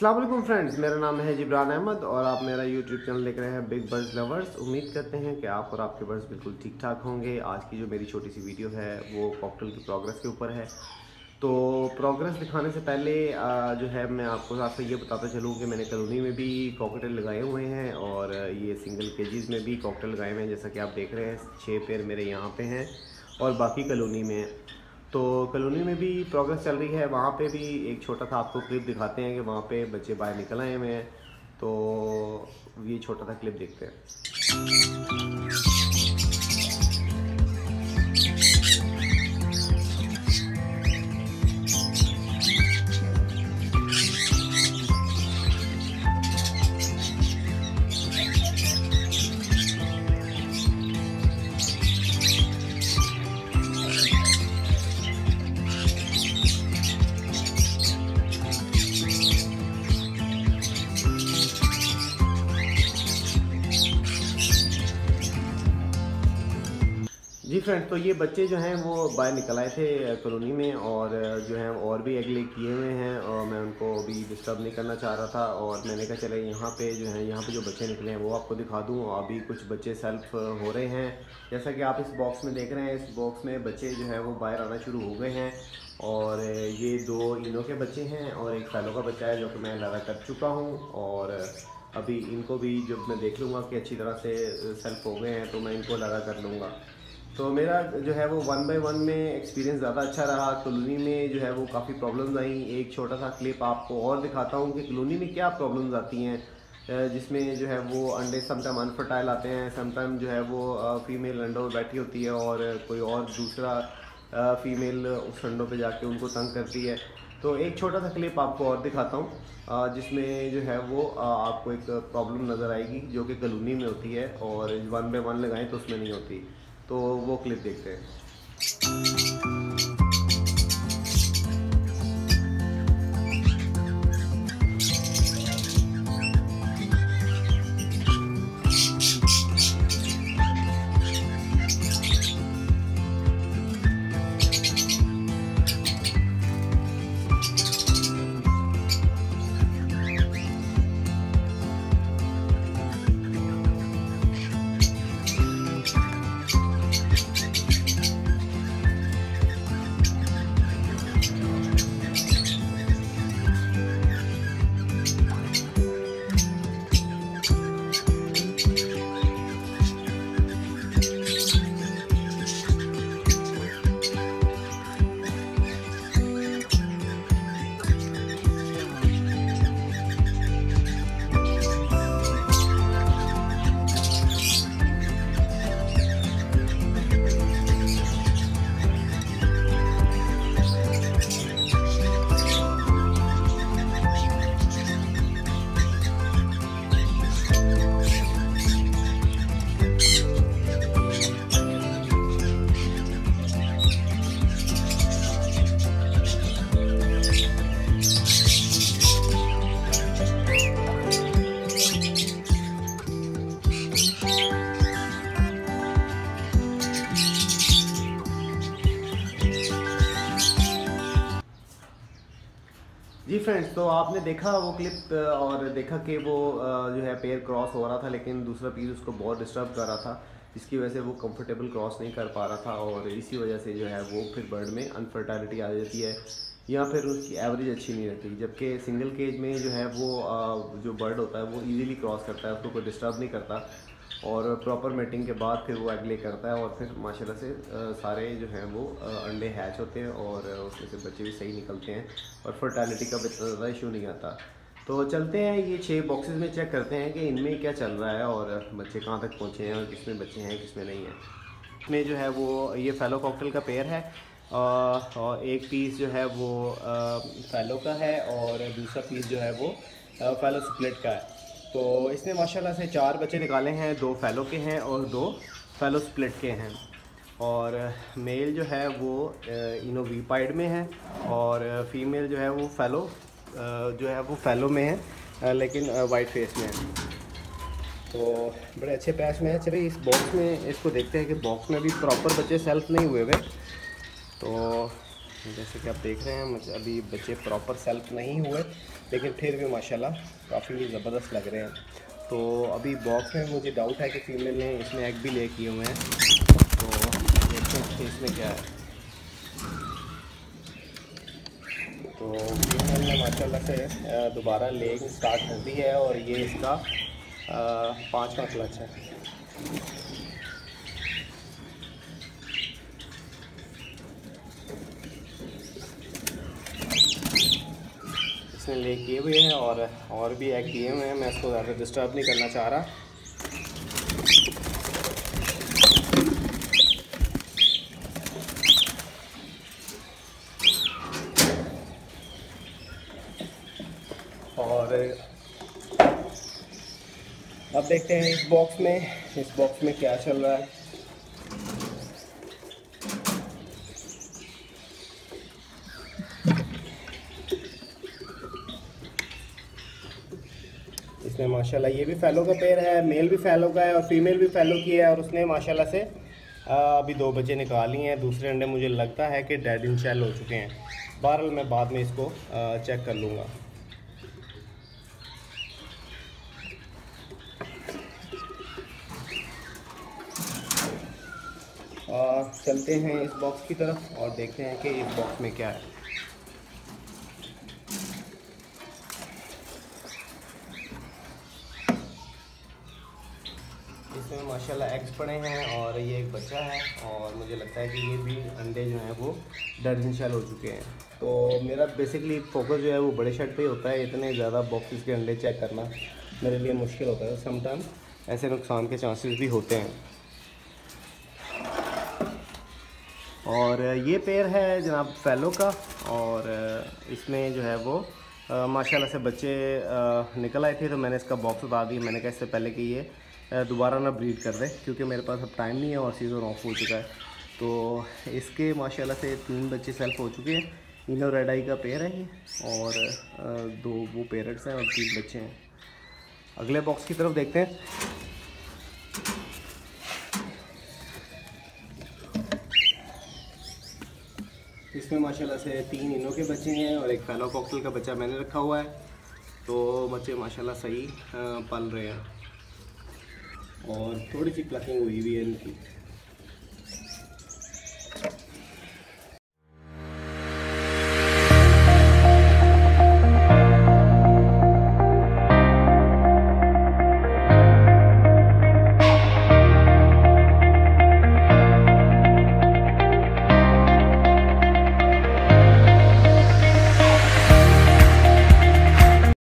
अस्सलाम वालेकुम फ्रेंड्स, मेरा नाम है जिब्रान अहमद और आप मेरा यूट्यूब चैनल देख रहे हैं बिग बर्ड्स लवर्स। उम्मीद करते हैं कि आप और आपके बर्ड्स बिल्कुल ठीक ठाक होंगे। आज की जो मेरी छोटी सी वीडियो है वो कॉकटेल की प्रोग्रेस के ऊपर है। तो प्रोग्रेस दिखाने से पहले जो है मैं आपको ये बताता चलूँ कि मैंने कॉलोनी में भी कॉकटेल लगाए हुए हैं और ये सिंगल केजेस में भी कॉकटेल लगाए हुए हैं। जैसा कि आप देख रहे हैं 6 पेयर मेरे यहाँ पे हैं और बाकी कॉलोनी में हैं। तो कॉलोनी में भी प्रोग्रेस चल रही है। वहाँ पे भी एक छोटा सा आपको क्लिप दिखाते हैं कि वहाँ पे बच्चे बाहर निकल आए हुए हैं। तो ये छोटा सा क्लिप देखते हैं। जी फ्रेंड, तो ये बच्चे जो हैं वो बाहर निकल आए थे कॉलोनी में और जो हैं और भी एग किए हुए हैं और मैं उनको अभी डिस्टर्ब नहीं करना चाह रहा था। और मैंने कहा चले यहाँ पे जो है यहाँ पे जो बच्चे निकले हैं वो आपको दिखा दूँ। अभी कुछ बच्चे सेल्फ हो रहे हैं, जैसा कि आप इस बॉक्स में देख रहे हैं। इस बॉक्स में बच्चे जो है वो बाहर आना शुरू हो गए हैं और ये 2 इनो के बच्चे हैं और एक फैलो का बच्चा है जो कि मैं लड़ा कर चुका हूँ। और अभी इनको भी जब मैं देख लूँगा कि अच्छी तरह से सेल्फ हो गए हैं तो मैं इनको लड़ा कर लूँगा। तो मेरा जो है वो 1 बाय 1 में एक्सपीरियंस ज़्यादा अच्छा रहा। कॉलोनी में जो है वो काफ़ी प्रॉब्लम्स आई। एक छोटा सा क्लिप आपको और दिखाता हूँ कि कॉलोनी में क्या प्रॉब्लम्स आती हैं, जिसमें जो है वो अंडे समटाइम अनफर्टाइल आते हैं, समटाइम जो है वो फीमेल अंडों पर बैठी होती है और कोई और दूसरा फीमेल उस अंडों पे जाके उनको तंग करती है। तो एक छोटा सा क्लिप आपको और दिखाता हूँ जिसमें जो है वो आपको एक प्रॉब्लम नज़र आएगी जो कि कॉलोनी में होती है और 1 बाय 1 लगाएं तो उसमें नहीं होती। तो वो क्लिप देखते हैं। जी फ्रेंड्स, तो आपने देखा वो क्लिप और देखा कि वो जो है पेयर क्रॉस हो रहा था लेकिन दूसरा पीस उसको बहुत डिस्टर्ब कर रहा था, जिसकी वजह से वो कंफर्टेबल क्रॉस नहीं कर पा रहा था और इसी वजह से जो है वो फिर बर्ड में अनफर्टिलिटी आ जाती है या फिर उसकी एवरेज अच्छी नहीं रहती। जबकि सिंगल केज में जो है वो जो बर्ड होता है वो इजीली क्रॉस करता है, उसको कोई डिस्टर्ब नहीं करता और प्रॉपर मेटिंग के बाद फिर वो एग ले करता है और फिर माशाल्लाह से सारे जो हैं वो अंडे हैच होते हैं और उसमें से बच्चे भी सही निकलते हैं और फर्टिलिटी का भी ज़्यादा इशू नहीं आता। तो चलते हैं ये 6 बॉक्सेस में चेक करते हैं कि इनमें क्या चल रहा है और बच्चे कहाँ तक पहुँचे हैं और किसमें बच्चे हैं किसमें नहीं हैं। इसमें जो है वो ये फैलो कॉकटेल का पेयर है और एक पीस जो है वो फैलो का है और दूसरा पीस जो है वो फैलो स्प्लिट का है। तो इसने माशाल्लाह से 4 बच्चे निकाले हैं, 2 फैलो के हैं और 2 फैलो स्प्लिट के हैं। और मेल जो है वो इनो वीपाइड में है और फीमेल जो है वो फैलो में है लेकिन वाइट फेस में है। तो बड़े अच्छे पैच में है। चलिए इस बॉक्स में इसको देखते हैं कि बॉक्स में भी प्रॉपर बच्चे सेल्फ नहीं हुए हुए। तो जैसे कि आप देख रहे हैं मुझे अभी बच्चे प्रॉपर सेल्फ नहीं हुए, लेकिन फिर भी माशाल्लाह काफ़ी ज़बरदस्त लग रहे हैं। तो अभी बॉक्स में मुझे डाउट है कि फीमेल ने इसमें एग भी ले किए हुए हैं, तो देखते हैं कि इसमें क्या है। तो फीमेल ने माशाल्लाह से दोबारा लेग स्टार्ट कर दी है और ये इसका 5वां क्लच है। इसने ले किए हुए हैं और भी एग किए हुए हैं। मैं इसको ज़्यादा डिस्टर्ब नहीं करना चाह रहा। और अब देखते हैं इस बॉक्स में क्या चल रहा है। इसमें माशाल्लाह ये भी फैलो का पेयर है, मेल भी फैलो का है और फीमेल भी फैलो की है, और उसने माशाल्लाह से अभी 2 बच्चे निकाल लिए हैं। दूसरे अंडे मुझे लगता है कि डेड इन शेल हो चुके हैं। बहरहाल मैं बाद में इसको चेक कर लूँगा। चलते हैं इस बॉक्स की तरफ और देखते हैं कि इस बॉक्स में क्या है। इसमें माशाल्लाह एग्स पड़े हैं और ये एक बच्चा है, और मुझे लगता है कि ये भी अंडे जो हैं वो डर्जन शेल हो चुके हैं। तो मेरा बेसिकली फोकस जो है वो बड़े शेड पे ही होता है। इतने ज़्यादा बॉक्सेस के अंडे चेक करना मेरे लिए मुश्किल होता है। समटाइम ऐसे नुकसान के चांसेस भी होते हैं। और ये पेयर है जनाब फैलो का, और इसमें जो है वो माशाल्लाह से बच्चे निकल आए थे। तो मैंने इसका बॉक्स उतार दिया। मैंने कहा इससे पहले कि ये दोबारा ना ब्रीड कर दे, क्योंकि मेरे पास अब टाइम नहीं है और सीज़न ऑफ हो चुका है। तो इसके माशाल्लाह से 3 बच्चे सेल्फ हो चुके हैं। इनो रेड आई का पेयर है ये, और 2 वो पेरेंट्स हैं और 3 बच्चे हैं। अगले बॉक्स की तरफ देखते हैं। इसमें माशाल्लाह से 3 इनो के बच्चे हैं और एक फैलो कॉकटेल का बच्चा मैंने रखा हुआ है। तो बच्चे माशाल्लाह सही पल रहे हैं और थोड़ी सी प्लकिंग हुई है इनकी।